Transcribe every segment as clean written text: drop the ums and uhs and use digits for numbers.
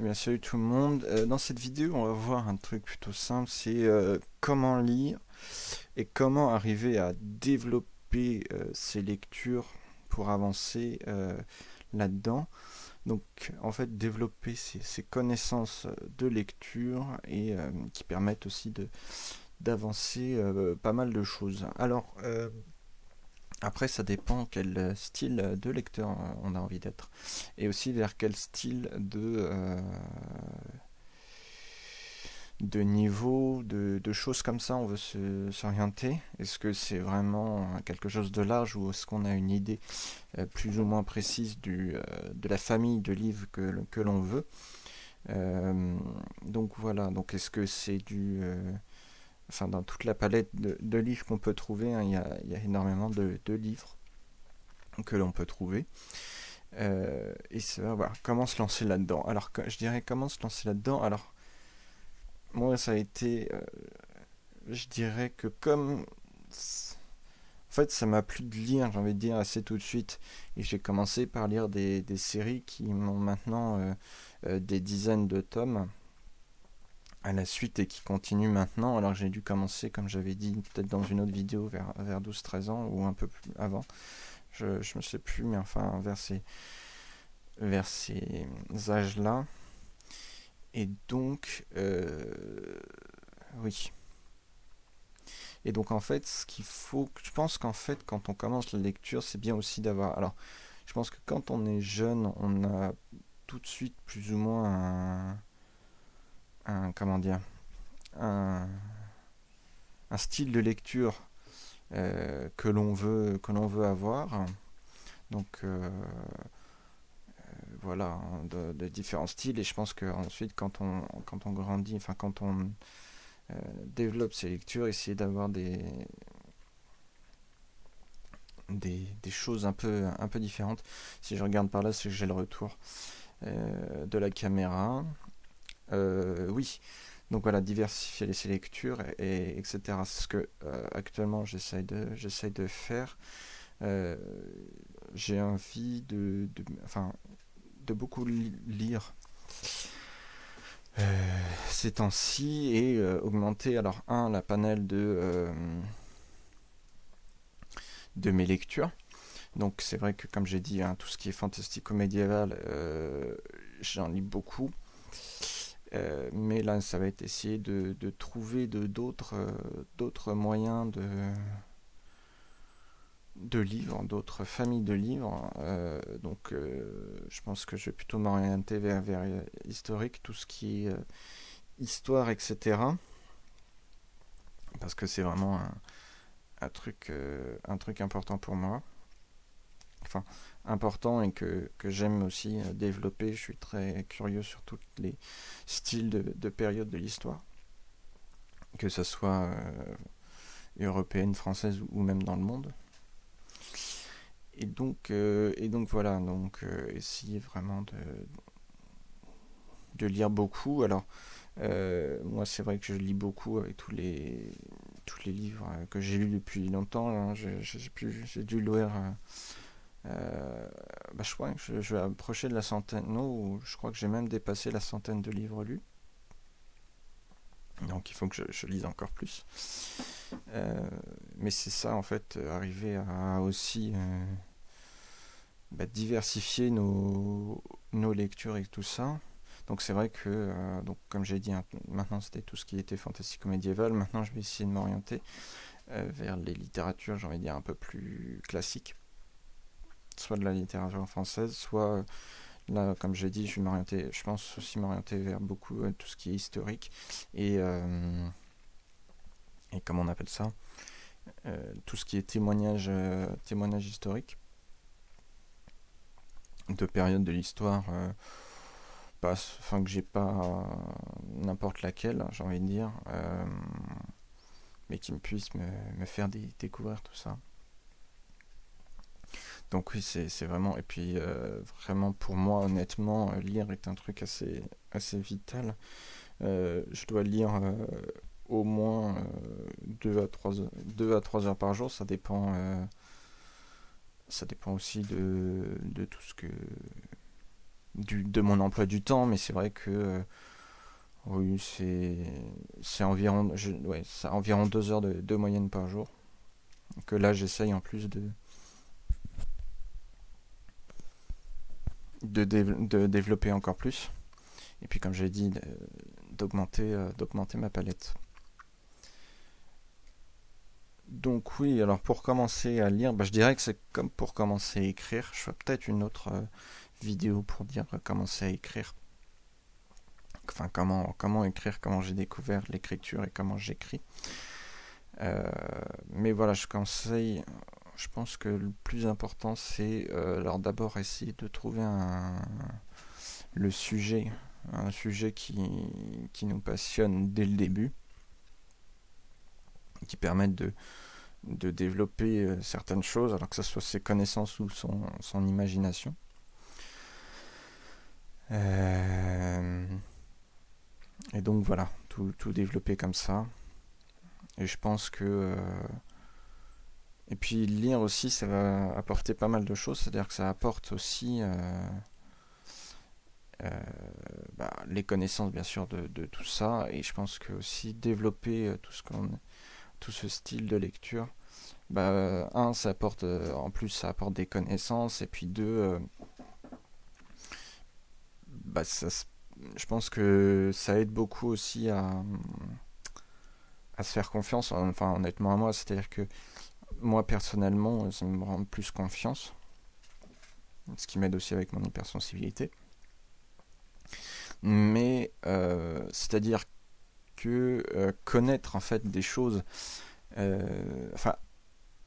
Eh bien, salut tout le monde. Dans cette vidéo, on va voir un truc plutôt simple, c'est comment lire et comment arriver à développer ses lectures pour avancer là-dedans. Donc, en fait, développer ses connaissances de lecture et qui permettent aussi d'avancer pas mal de choses. Alors, après, ça dépend quel style de lecteur on a envie d'être et aussi vers quel style de niveau, de choses comme ça, on veut s'orienter. Est-ce que c'est vraiment quelque chose de large ou est-ce qu'on a une idée plus ou moins précise de la famille de livres que l'on veut. Donc voilà, donc est-ce que c'est enfin, dans toute la palette de livres qu'on peut trouver, hein, il y a énormément de livres que l'on peut trouver. Et ça, voilà, comment se lancer là-dedans. Alors, je dirais comment se lancer là-dedans. Alors, moi, ça a été, je dirais que comme en fait, ça m'a plu de lire, j'ai envie de dire, assez tout de suite. Et j'ai commencé par lire des séries qui m'ont maintenant des dizaines de tomes à la suite et qui continuent maintenant. Alors j'ai dû commencer, comme j'avais dit, peut-être dans une autre vidéo, vers 12-13 ans ou un peu plus avant. Je ne sais plus, mais enfin, vers ces âges-là. Et donc, oui. Et donc en fait, ce qu'il faut, je pense qu'en fait, quand on commence la lecture, c'est bien aussi d'avoir. Alors, je pense que quand on est jeune, on a tout de suite plus ou moins comment dire, un, un style de lecture que l'on veut avoir. Donc voilà, hein, de différents styles. Et je pense qu'ensuite, quand on grandit, enfin quand on développe ses lectures, essayer d'avoir des choses un peu différentes. Si je regarde par là, c'est que j'ai le retour de la caméra. Oui, donc voilà, diversifier ses lectures, etc. C'est ce que actuellement j'essaye de faire. Euh, j'ai envie enfin, de beaucoup lire ces temps-ci et augmenter, alors, la panel de mes lectures. Donc c'est vrai que comme j'ai dit, hein, tout ce qui est fantastico-médiéval, j'en lis beaucoup. Mais là, ça va être essayer de trouver d'autres moyens de livres, d'autres familles de livres. Donc je pense que je vais plutôt m'orienter vers historique, tout ce qui est histoire, etc. Parce que c'est vraiment un truc important pour moi. Enfin, important et que j'aime aussi développer. Je suis très curieux sur tous les styles de période de l'histoire, que ce soit européenne, française ou même dans le monde. Et donc voilà, donc essayer vraiment de lire beaucoup. Alors, moi, c'est vrai que je lis beaucoup avec tous les livres que j'ai lus depuis longtemps, hein. J'ai dû lire. Bah, je crois que je vais approcher de la centaine. Non, je crois que j'ai même dépassé la centaine de livres lus. Donc il faut que je lise encore plus. Mais c'est ça, en fait, arriver à aussi diversifier nos lectures et tout ça. Donc c'est vrai que, donc, comme j'ai dit, hein, maintenant c'était tout ce qui était fantastico-médiéval. Maintenant je vais essayer de m'orienter vers les littératures, j'ai envie de dire, un peu plus classiques. Soit de la littérature française, soit, là, comme j'ai dit, je pense aussi m'orienter vers beaucoup tout ce qui est historique. Et comment on appelle ça, tout ce qui est témoignage historique de période de l'histoire, enfin que j'ai pas n'importe laquelle, j'ai envie de dire, mais qui me puisse me faire découvrir tout ça. Donc oui, c'est vraiment, et puis vraiment pour moi, honnêtement, lire est un truc assez vital. Je dois lire au moins 2 à 3 heures par jour. Ça dépend aussi de tout ce que de mon emploi du temps, mais c'est vrai que oui, c'est environ, ouais, c'est environ 2 heures de moyenne par jour. Que là, j'essaye en plus de développer encore plus. Et puis, comme j'ai dit, d'augmenter ma palette. Donc oui, alors pour commencer à lire, je dirais que c'est comme pour commencer à écrire. Je ferai peut-être une autre vidéo pour dire commencer à écrire. Enfin, comment écrire, comment j'ai découvert l'écriture et comment j'écris. Euh, mais voilà, je pense que le plus important, c'est alors d'abord essayer de trouver le sujet, un sujet qui nous passionne dès le début, qui permette de développer certaines choses, alors que ce soit ses connaissances ou son imagination. Et donc voilà, tout développer comme ça. Et je pense que... et puis lire aussi, ça va apporter pas mal de choses, c'est-à-dire que ça apporte aussi les connaissances bien sûr de tout ça, et je pense que aussi développer tout ce style de lecture, ça apporte en plus ça apporte des connaissances, et puis deux, je pense que ça aide beaucoup aussi à se faire confiance, enfin honnêtement à moi, c'est-à-dire que moi personnellement ça me rend plus confiance, ce qui m'aide aussi avec mon hypersensibilité, mais c'est-à-dire que connaître en fait des choses, enfin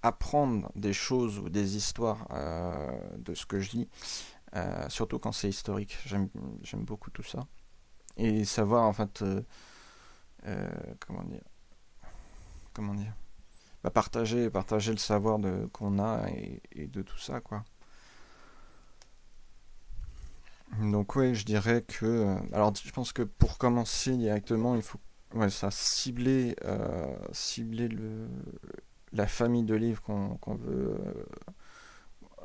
apprendre des choses ou des histoires de ce que je lis, surtout quand c'est historique, j'aime beaucoup tout ça, et savoir en fait euh, comment dire comment dire partager le savoir qu'on a, et de tout ça quoi. Donc ouais, je dirais que alors je pense que pour commencer directement, il faut ouais, ça cibler la famille de livres qu'on veut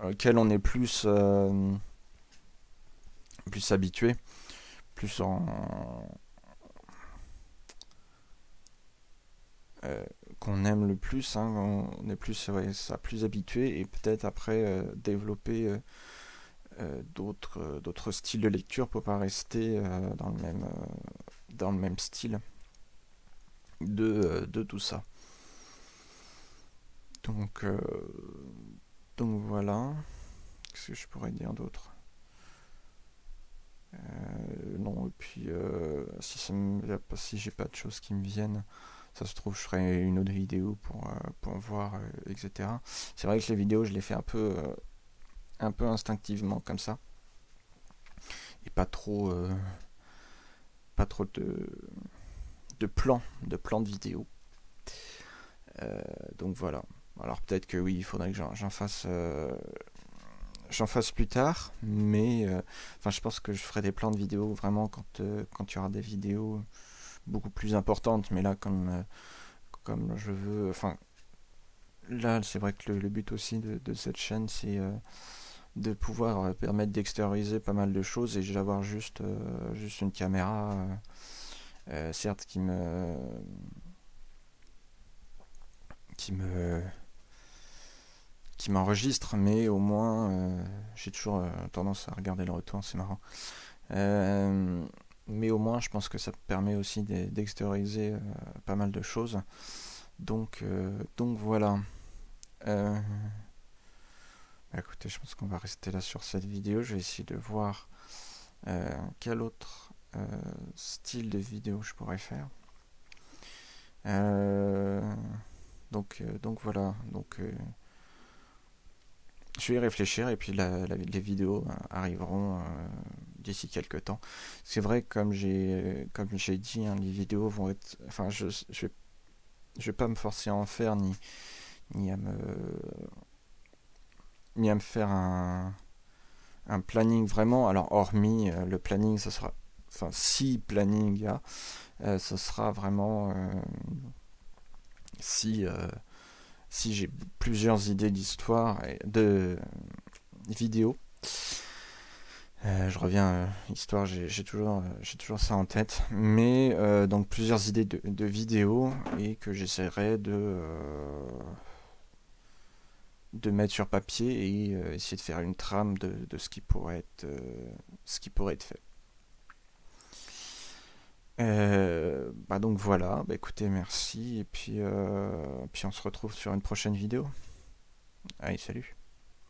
auquel on est plus habitué, plus euh, qu'on aime le plus, hein, on est plus ouais, ça plus habitué, et peut-être après développer d'autres styles de lecture pour pas rester dans le même style de tout ça. Donc, euh, donc voilà. Qu'est-ce que je pourrais dire d'autre? Non, et puis si j'ai pas de choses qui me viennent, ça se trouve, je ferai une autre vidéo pour voir, etc. C'est vrai que les vidéos, je les fais un peu instinctivement comme ça, et pas trop de plans de vidéo. Donc voilà. Alors peut-être que oui, il faudrait que j'en fasse plus tard, mais enfin, je pense que je ferai des plans de vidéos vraiment quand il y aura des vidéos beaucoup plus importantes. Mais là, comme je veux, enfin, là, c'est vrai que le but aussi de cette chaîne, c'est de pouvoir permettre d'extérioriser pas mal de choses, et d'avoir juste une caméra, certes, qui me qui m'enregistre, mais au moins j'ai toujours tendance à regarder le retour, c'est marrant. Euh, mais au moins, je pense que ça permet aussi d'extérioriser pas mal de choses. Donc voilà. Euh, Écoutez, je pense qu'on va rester là sur cette vidéo. Je vais essayer de voir quel autre style de vidéo je pourrais faire. Euh, donc voilà. Je vais y réfléchir, et puis les vidéos arriveront d'ici quelques temps. C'est vrai, comme j'ai dit, hein, les vidéos vont être. Enfin, je vais pas me forcer à en faire, ni à me ni à me faire un planning vraiment. Alors hormis le planning, ça sera. Enfin, si planning il y a, ce sera vraiment si si j'ai plusieurs idées d'histoire et de vidéos. Je reviens, histoire, j'ai toujours ça en tête. Mais donc plusieurs idées de vidéos et que j'essaierai de mettre sur papier et essayer de faire une trame de ce qui pourrait être fait. Bah donc voilà, bah écoutez, merci et puis on se retrouve sur une prochaine vidéo. Allez, salut.